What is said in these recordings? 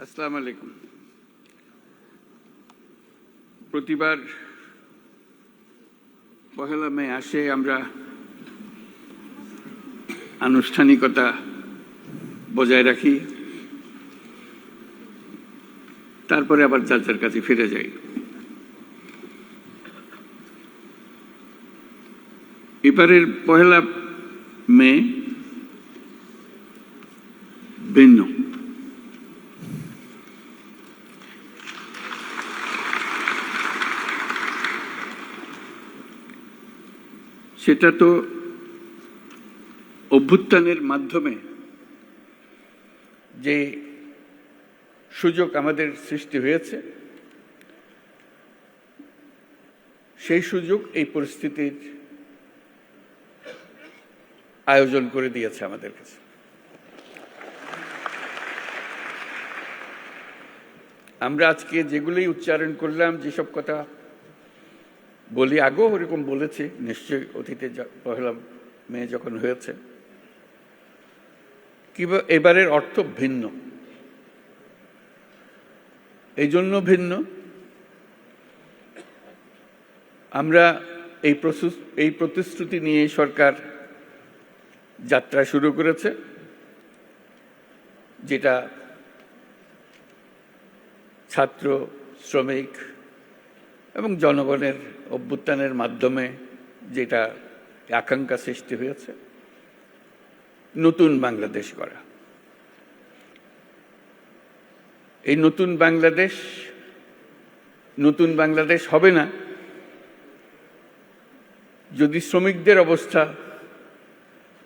আসসালামু আলাইকুম। প্রতিবার পহেলা মে আসে আমরা আনুষ্ঠানিকতা বজায় রাখি, তারপরে আবার যার যার কাছে ফিরে যাই। এবারের পহেলা মে ভিন্ন। সেটা তো অভ্যুত্থানের মাধ্যমে যে সুযোগ আমাদের সৃষ্টি হয়েছে, সেই সুযোগ এই পরিস্থিতির আয়োজন করে দিয়েছে আমাদের কাছে। আমরা আজকে যেগুলোই উচ্চারণ করলাম, যেসব কথা বলি, আগেও ওরকম বলেছি নিশ্চয়ই, অতীতে পহেলা মে যখন হয়েছে, কিংবা এবারের অর্থ ভিন্ন। এই জন্য ভিন্ন, আমরা এই প্রতিশ্রুতি নিয়ে সরকার যাত্রা শুরু করেছে, যেটা ছাত্র, শ্রমিক এবং জনগণের অভ্যুত্থানের মাধ্যমে যেটা আকাঙ্ক্ষা সৃষ্টি হয়েছে, নতুন বাংলাদেশ গড়া। এই নতুন বাংলাদেশ হবে না যদি শ্রমিকদের অবস্থা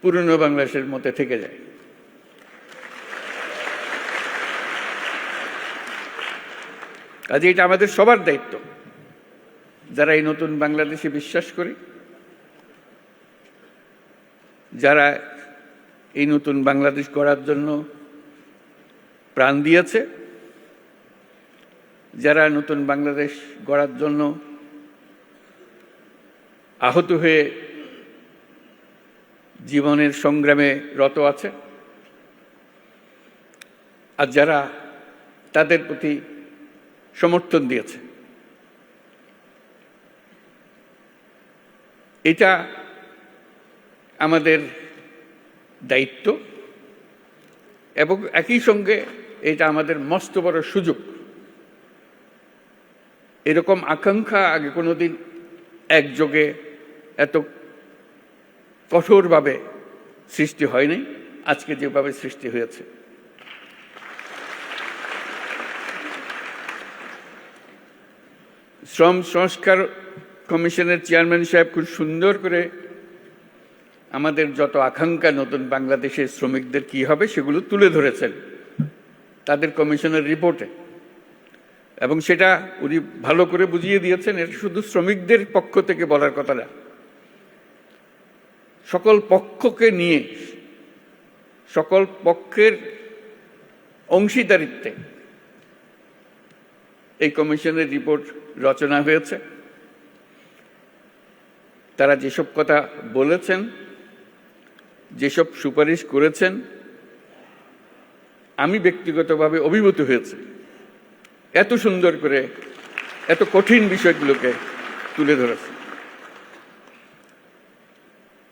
পুরনো বাংলাদেশের মধ্যে থেকে যায়। কাজে এটা আমাদের সবার দায়িত্ব, যারা এই নতুন বাংলাদেশে বিশ্বাস করি, যারা এই নতুন বাংলাদেশ গড়ার জন্য প্রাণ দিয়েছে, যারা নতুন বাংলাদেশ গড়ার জন্য আহত হয়ে জীবনের সংগ্রামে রত আছে, আর যারা তাদের প্রতি সমর্থন দিয়েছে। এটা আমাদের দায়িত্ব এবং একই সঙ্গে এটা আমাদের মস্ত বড় সুযোগ। এরকম আকাঙ্ক্ষা আগে কোনোদিন একযোগে এত কঠোরভাবে সৃষ্টি হয়নি, আজকে যেভাবে সৃষ্টি হয়েছে। শ্রম সংস্কার কমিশনের চেয়ারম্যান সাহেব খুব সুন্দর করে আমাদের যত আকাঙ্ক্ষা নতুন বাংলাদেশের শ্রমিকদের কি হবে সেগুলো তুলে ধরেছেন তাদের কমিশনের রিপোর্টে, এবং সেটা উনি ভালো করে বুঝিয়ে দিয়েছেন। এটা শুধু শ্রমিকদের পক্ষ থেকে বলার কথা না, সকল পক্ষকে নিয়ে, সকল পক্ষের অংশীদারিত্বে এই কমিশনের রিপোর্ট রচনা হয়েছে। তারা যেসব কথা বলেছেন, যেসব সুপারিশ করেছেন, আমি ব্যক্তিগতভাবে অভিভূত হয়েছে। এত সুন্দর করে এত কঠিন বিষয়গুলোকে তুলে ধরেছে।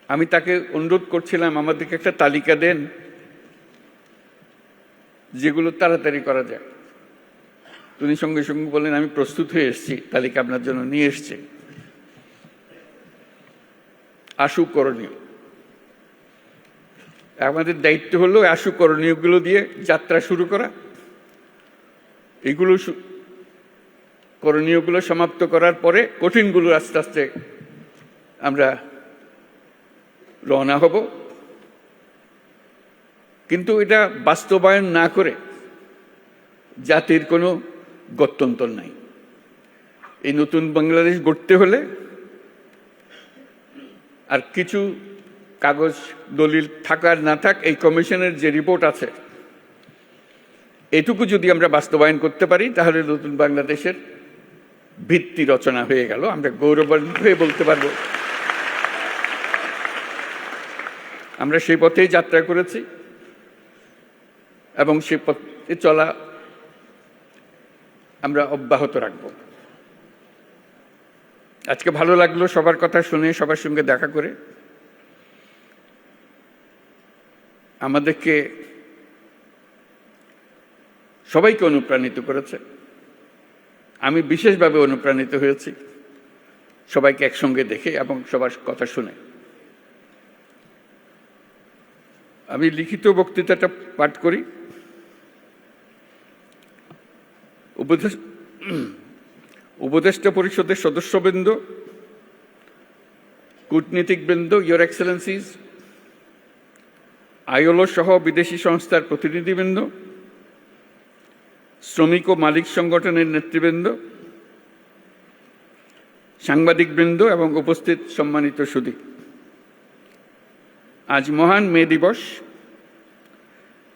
আমি তাকে অনুরোধ করছিলাম আমাদেরকে একটা তালিকা দেন যেগুলো তাড়াতাড়ি করা যায়। তিনি সঙ্গে সঙ্গে বললেন, আমি প্রস্তুত হয়ে এসেছি, তালিকা আপনার জন্য নিয়ে এসছি। আশু করণীয়, আমাদের দায়িত্ব হলো আশু করণীয়গুলো দিয়ে যাত্রা শুরু করা। এইগুলো করণীয়গুলো সমাপ্ত করার পরে কঠিনগুলো আস্তে আস্তে আমরা রওনা হব। কিন্তু এটা বাস্তবায়ন না করে জাতির কোনো গত্যন্তর নাই। এই নতুন বাংলাদেশ গড়তে হলে আর কিছু কাগজ দলিল থাকার না থাক, এই কমিশনের যে রিপোর্ট আছে এটুকু যদি আমরা বাস্তবায়ন করতে পারি, তাহলে নতুন বাংলাদেশের ভিত্তি রচনা হয়ে গেল। আমরা গৌরবান্বিত হয়ে বলতে পারব আমরা সেই পথেই যাত্রা করেছি এবং সে পথে চলা আমরা অব্যাহত রাখব। আজকে ভালো লাগলো সবার কথা শুনে, সবার সঙ্গে দেখা করে। আমাদেরকে সবাইকে অনুপ্রাণিত করেছে। আমি বিশেষভাবে অনুপ্রাণিত হয়েছি সবাইকে একসঙ্গে দেখে এবং সবার কথা শুনে। আমি লিখিত বক্তৃতাটা পাঠ করি। উপদেষ্টা পরিষদের সদস্যবৃন্দ, কূটনীতিকবৃন্দ, ইয়োর এক্সেলেন্সিজ, আইএলও সহ বিদেশি সংস্থার প্রতিনিধিবৃন্দ, শ্রমিক ও মালিক সংগঠনের নেতৃবৃন্দ, সাংবাদিকবৃন্দ এবং উপস্থিত সম্মানিত সুধী, আজ মহান মে দিবস।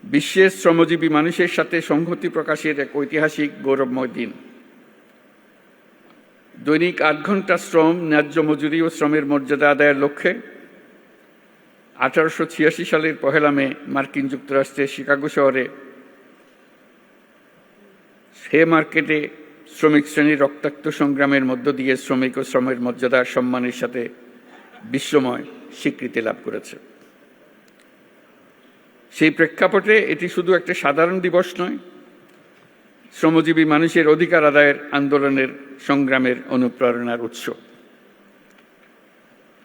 বিশ্বের শ্রমজীবী মানুষের সাথে সংহতি প্রকাশের এক ঐতিহাসিক গৌরবময় দিন। দৈনিক ৮ ঘন্টা শ্রম, ন্যায্য মজুরি ও শ্রমের মর্যাদা আদায়ের লক্ষ্যে 1886 সালের 1 মে মার্কিন যুক্তরাষ্ট্রের শিকাগো শহরে মার্কেটে শ্রমিক শ্রেণীর রক্তাক্ত সংগ্রামের মধ্য দিয়ে শ্রমিক ও শ্রমের মর্যাদা সম্মানের সাথে বিশ্বময় স্বীকৃতি লাভ করেছে। সেই প্রেক্ষাপটে এটি শুধু একটা সাধারণ দিবস নয়, শ্রমজীবী মানুষের অধিকার আদায়ের আন্দোলনের সংগ্রামের অনুপ্রেরণার উৎস।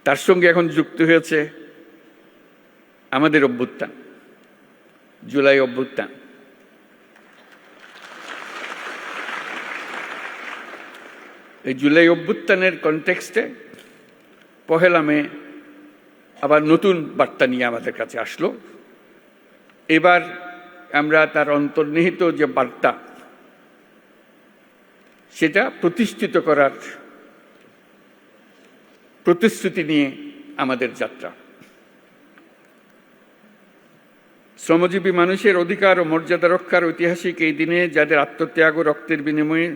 তার সঙ্গে এখন যুক্ত হয়েছে আমাদের অভ্যুত্থান, জুলাই অভ্যুত্থান। এই জুলাই অভ্যুত্থানের কনটেক্সটে 1 মে আবার নতুন বার্তা নিয়ে আমাদের কাছে আসলো। এবার আমরা তার অন্তর্নিহিত যে বার্তা, সেটা প্রতিষ্ঠিত করার প্রতিশ্রুতি নিয়ে আমাদের যাত্রা। শ্রমজীবী মানুষের অধিকার ও মর্যাদা রক্ষার ঐতিহাসিক এই দিনে যাদের আত্মত্যাগ ও রক্তের বিনিময়ে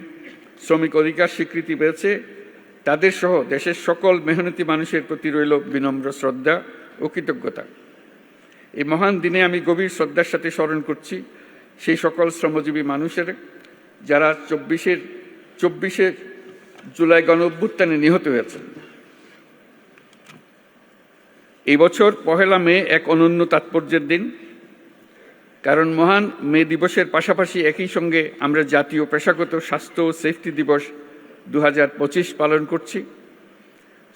শ্রমিক অধিকার স্বীকৃতি পেয়েছে, তাদের সহ দেশের সকল মেহনতি মানুষের প্রতি রইল বিনম্র শ্রদ্ধা ও কৃতজ্ঞতা। এই মহান দিনে আমি গভীর শ্রদ্ধার সাথে স্মরণ করছি সেই সকল শ্রমজীবী মানুষের যারা 24শে জুলাই গণ অভ্যুত্থানে নিহত হয়েছে। এই বছর 1 মে এক অনন্য তাৎপর্যের দিন, কারণ মহান মে দিবসের পাশাপাশি একই সঙ্গে আমরা জাতীয় পেশাগত স্বাস্থ্য ও সেফটি দিবস 2025 পালন করছি।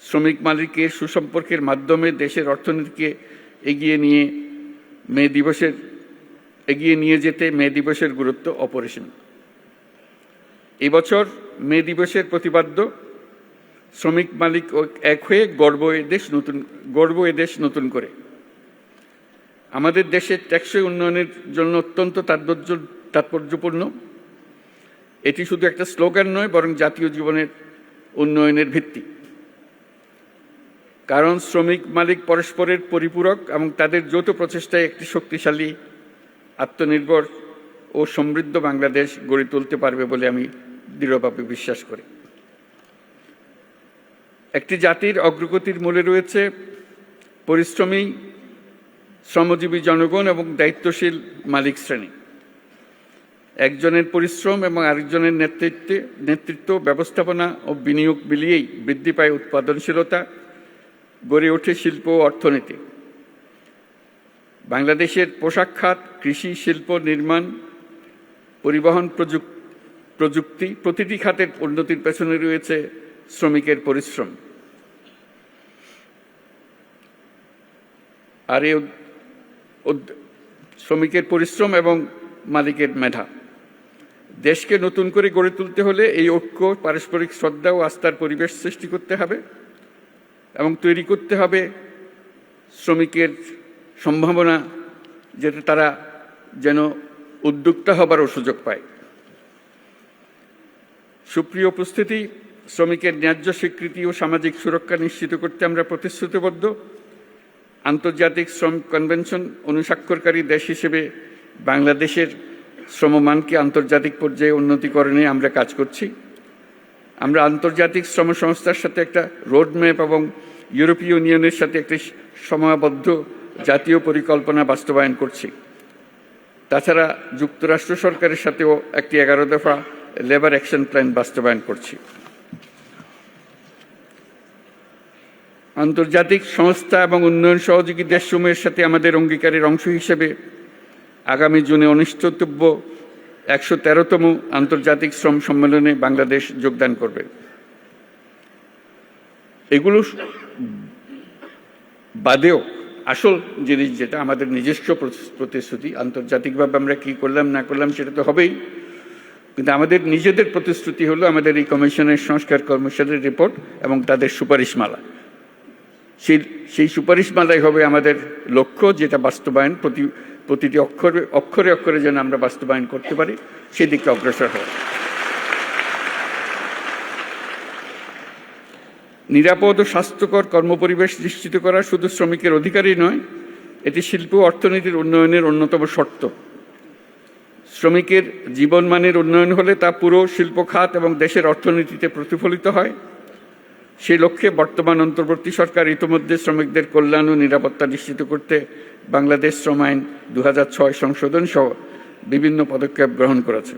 শ্রমিক মালিকের সুসম্পর্কের মাধ্যমে দেশের অর্থনীতিকে এগিয়ে নিয়ে যেতে মে দিবসের গুরুত্ব অপরিসীম। এই বছর মে দিবসের প্রতিপাদ্য শ্রমিক মালিক এক হয়ে গর্ব এ দেশ নতুন করে। আমাদের দেশের টেকসই উন্নয়নের জন্য অত্যন্ত তাৎপর্যপূর্ণ। এটি শুধু একটা স্লোগান নয়, বরং জাতীয় জীবনের উন্নয়নের ভিত্তি। কারণ শ্রমিক মালিক পরস্পরের পরিপূরক এবং তাদের যৌথ প্রচেষ্টায় একটি শক্তিশালী, আত্মনির্ভর ও সমৃদ্ধ বাংলাদেশ গড়ে তুলতে পারবে বলে আমি দৃঢ়ভাবে বিশ্বাস করি। একটি জাতির অগ্রগতির মূলে রয়েছে পরিশ্রমী শ্রমজীবী জনগণ এবং দায়িত্বশীল মালিক শ্রেণী। একজনের পরিশ্রম এবং আরেকজনের নেতৃত্ব, ব্যবস্থাপনা ও বিনিয়োগ মিলিয়েই বৃদ্ধি পায় উৎপাদনশীলতা, গড়ে ওঠে শিল্প ও অর্থনীতি। বাংলাদেশের পোশাক খাত, কৃষি, শিল্প, নির্মাণ, পরিবহন, প্রযুক্তি প্রতিটি খাতের উন্নতির পেছনে রয়েছে শ্রমিকের পরিশ্রম। আর এই শ্রমিকের পরিশ্রম এবং মালিকের মেধা। দেশকে নতুন করে গড়ে তুলতে হলে এই ঐক্য, পারস্পরিক শ্রদ্ধা ও আস্থার পরিবেশ সৃষ্টি করতে হবে এবং তৈরি করতে হবে শ্রমিকের সম্ভাবনা, যেটা তারা যেন উদ্যোক্তা হবারও সুযোগ পায়। সুপ্রিয় উপস্থিতি, শ্রমিকের ন্যায্য স্বীকৃতি ও সামাজিক সুরক্ষা নিশ্চিত করতে আমরা প্রতিশ্রুতিবদ্ধ। আন্তর্জাতিক শ্রম কনভেনশন অনুস্বাক্ষরকারী দেশ হিসেবে বাংলাদেশের শ্রমমানকে আন্তর্জাতিক পর্যায়ে উন্নতিকরণে আমরা কাজ করছি। আমরা আন্তর্জাতিক শ্রম সংস্থার সাথে একটা রোডম্যাপ এবং ইউরোপীয় ইউনিয়নের সাথে একটি সময়াবদ্ধ জাতীয় পরিকল্পনা বাস্তবায়ন করছি। তাছাড়া যুক্তরাষ্ট্র সরকারের সাথেও একটি 11 দফা লেবার অ্যাকশন প্ল্যান বাস্তবায়ন করছি। আন্তর্জাতিক সংস্থা এবং উন্নয়ন সহযোগী দেশসমূহের সাথে আমাদের অঙ্গীকারের অংশ হিসেবে আগামী জুনে অনুষ্ঠিতব্য ১১৩তম আন্তর্জাতিক শ্রম সম্মেলনে বাংলাদেশ যোগদান করবে। এগুলো বাদেও আসল জিনিস যেটা আমাদের নিজস্ব প্রতিশ্রুতি, আন্তর্জাতিকভাবে আমরা কি করলাম না করলাম সেটা তো হবেই, কিন্তু আমাদের নিজেদের প্রতিশ্রুতি হলো আমাদের এই কমিশনের সংস্কার কমিশনের রিপোর্ট এবং তাদের সুপারিশমালা। সেই সুপারিশমালাই হবে আমাদের লক্ষ্য, যেটা বাস্তবায়ন প্রতিটি অক্ষরে অক্ষরে যেন আমরা বাস্তবায়ন করতে পারি, সেদিকে অগ্রসর হওয়া। নিরাপদ ও স্বাস্থ্যকর কর্মপরিবেশ নিশ্চিত করা শুধু শ্রমিকের অধিকারই নয়, এটি শিল্প অর্থনীতির উন্নয়নের অন্যতম শর্ত। শ্রমিকের জীবনমানের উন্নয়ন হলে তা পুরো শিল্প খাত এবং দেশের অর্থনীতিতে প্রতিফলিত হয়। সেই লক্ষ্যে বর্তমান অন্তর্বর্তী সরকার ইতিমধ্যে শ্রমিকদের কল্যাণ ও নিরাপত্তা নিশ্চিত করতে বাংলাদেশ শ্রম আইন ২০০৬ সংশোধন সহ বিভিন্ন পদক্ষেপ গ্রহণ করেছে।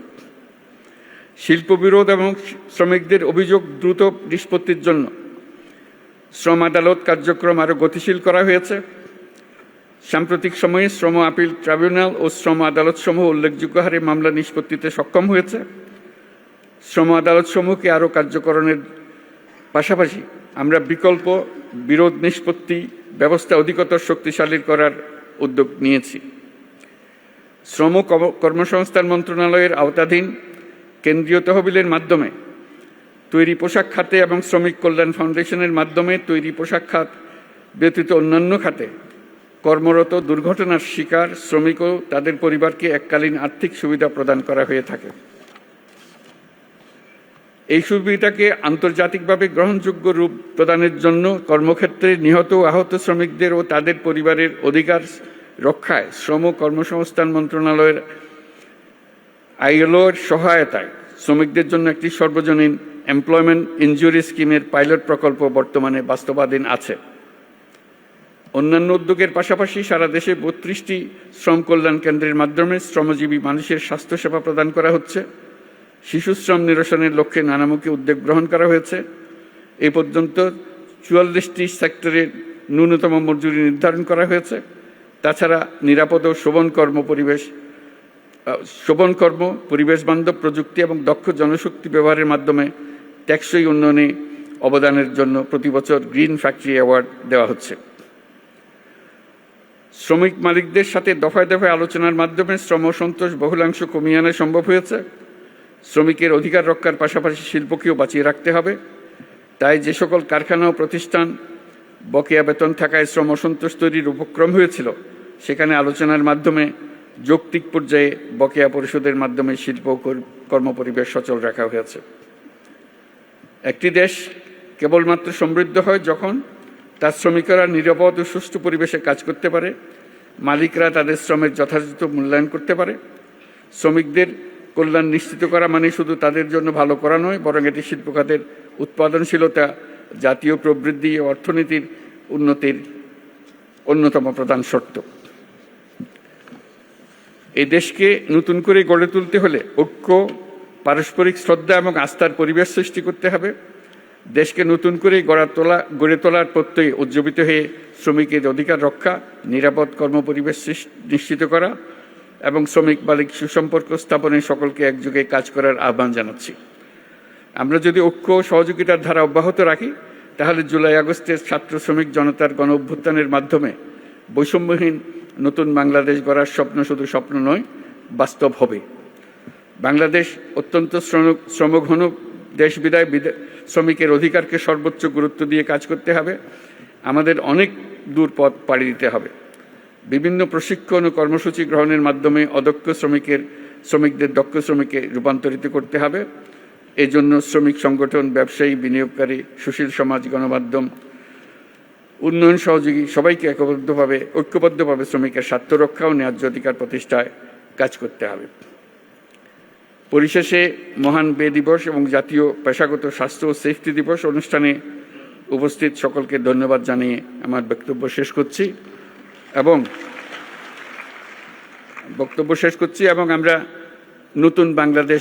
শিল্প বিরোধ এবং শ্রমিকদের অভিযোগ দ্রুত নিষ্পত্তির জন্য শ্রম আদালত কার্যক্রম আরও গতিশীল করা হয়েছে। সাম্প্রতিক সময়ে শ্রম আপিল ট্রাইব্যুনাল ও শ্রম আদালতসমূহ উল্লেখযোগ্য হারে মামলা নিষ্পত্তিতে সক্ষম হয়েছে। শ্রম আদালতসমূহকে আরও কার্যকরণের পাশাপাশি আমরা বিকল্প বিরোধ নিষ্পত্তি ব্যবস্থা অধিকতর শক্তিশালী করার উদ্যোগ নিয়েছি। শ্রম কর্মসংস্থান মন্ত্রণালয়ের আওতাধীন কেন্দ্রীয় তহবিলের মাধ্যমে তৈরি পোশাক খাতে এবং শ্রমিক কল্যাণ ফাউন্ডেশনের মাধ্যমে তৈরি পোশাক খাত ব্যতীত অন্যান্য খাতে কর্মরত দুর্ঘটনার শিকার শ্রমিক ও তাদের পরিবারকে এককালীন আর্থিক সুবিধা প্রদান করা হয়ে থাকে। এই সুবিধাকে আন্তর্জাতিকভাবে গ্রহণযোগ্য রূপ প্রদানের জন্য কর্মক্ষেত্রে নিহত ও আহত শ্রমিকদের ও তাদের পরিবারের অধিকার রক্ষায় শ্রম কর্মসংস্থান মন্ত্রণালয়ের আইএলওর সহায়তায় শ্রমিকদের জন্য একটি সর্বজনীন এমপ্লয়মেন্ট ইনজুরি স্কিমের পাইলট প্রকল্প বর্তমানে বাস্তবায়ন আছে। অন্যান্য উদ্যোগের পাশাপাশি সারা দেশে ৩২টি শ্রম কল্যাণ কেন্দ্রের মাধ্যমে শ্রমজীবী মানুষের স্বাস্থ্যসেবা প্রদান করা হচ্ছে। শিশু শ্রম নিরসনের লক্ষ্যে নানামুখী উদ্যোগ গ্রহণ করা হয়েছে। এ পর্যন্ত ৪৪টি সেক্টরে ন্যূনতম মজুরি নির্ধারণ করা হয়েছে। তাছাড়া নিরাপদ ও শোভন কর্ম, পরিবেশ বান্ধব প্রযুক্তি এবং দক্ষ জনশক্তি ব্যবহারের মাধ্যমে টেকসই উন্নয়নে অবদানের জন্য প্রতি বছর গ্রিন ফ্যাক্টরি অ্যাওয়ার্ড দেওয়া হচ্ছে। শ্রমিক মালিকদের সাথে দফায় দফায় আলোচনার মাধ্যমে শ্রম অসন্তোষ বহুলাংশ কমিয়ে আনা সম্ভব হয়েছে। শ্রমিকের অধিকার রক্ষার পাশাপাশি শিল্পকেও বাঁচিয়ে রাখতে হবে। তাই যে সকল কারখানা ও প্রতিষ্ঠান বকেয়া বেতন থাকায় শ্রম অসন্তোষ তৈরির উপক্রম হয়েছিল, সেখানে আলোচনার মাধ্যমে যৌক্তিক পর্যায়ে বকেয়া পরিশোধের মাধ্যমে শিল্প কর্মপরিবেশ সচল রাখা হয়েছে। একটি দেশ কেবলমাত্র সমৃদ্ধ হয় যখন তার শ্রমিকরা নিরাপদ ও সুষ্ঠু পরিবেশে কাজ করতে পারে, মালিকরা তাদের শ্রমের যথাযথ মূল্যায়ন করতে পারে। শ্রমিকদের কল্যাণ নিশ্চিত করা মানে শুধু তাদের জন্য ভালো করা নয়, বরং এটি শিল্প খাতের উৎপাদনশীলতা, জাতীয় প্রবৃদ্ধি ও অর্থনীতির উন্নতির অন্যতম প্রধান শর্ত। এই দেশকে নতুন করে গড়ে তুলতে হলে ঐক্য, পারস্পরিক শ্রদ্ধা এবং আস্থার পরিবেশ সৃষ্টি করতে হবে। দেশকে নতুন করে গড়ে তোলার প্রত্যয়ে উজ্জীবিত হয়ে শ্রমিকের অধিকার রক্ষা, নিরাপদ কর্মপরিবেশ নিশ্চিত করা এবং শ্রমিক মালিক সুসম্পর্ক স্থাপনে সকলকে একযোগে কাজ করার আহ্বান জানাচ্ছি। আমরা যদি ঐক্য ও সহযোগিতার ধারা অব্যাহত রাখি, তাহলে জুলাই আগস্টের ছাত্র শ্রমিক জনতার গণ অভ্যুত্থানের মাধ্যমে বৈষম্যহীন নতুন বাংলাদেশ গড়ার স্বপ্ন শুধু স্বপ্ন নয়, বাস্তব হবে। বাংলাদেশ অত্যন্ত শ্রমঘন দেশ বিদায় শ্রমিকের অধিকারকে সর্বোচ্চ গুরুত্ব দিয়ে কাজ করতে হবে। আমাদের অনেক দূর পথ পাড়ি দিতে হবে। বিভিন্ন প্রশিক্ষণ ও কর্মসূচি গ্রহণের মাধ্যমে অদক্ষ শ্রমিকদের দক্ষ শ্রমিকে রূপান্তরিত করতে হবে। এজন্য শ্রমিক সংগঠন, ব্যবসায়ী, বিনিয়োগকারী, সুশীল সমাজ, গণমাধ্যম, উন্নয়ন সহযোগী সবাইকে ঐক্যবদ্ধভাবে শ্রমিকের স্বার্থ রক্ষা ও ন্যায্য অধিকার প্রতিষ্ঠায় কাজ করতে হবে। পরিশেষে মহান বে দিবস এবং জাতীয় পেশাগত স্বাস্থ্য ও সেফটি দিবস অনুষ্ঠানে উপস্থিত সকলকে ধন্যবাদ জানিয়ে আমার বক্তব্য শেষ করছি এবং আমরা নতুন বাংলাদেশ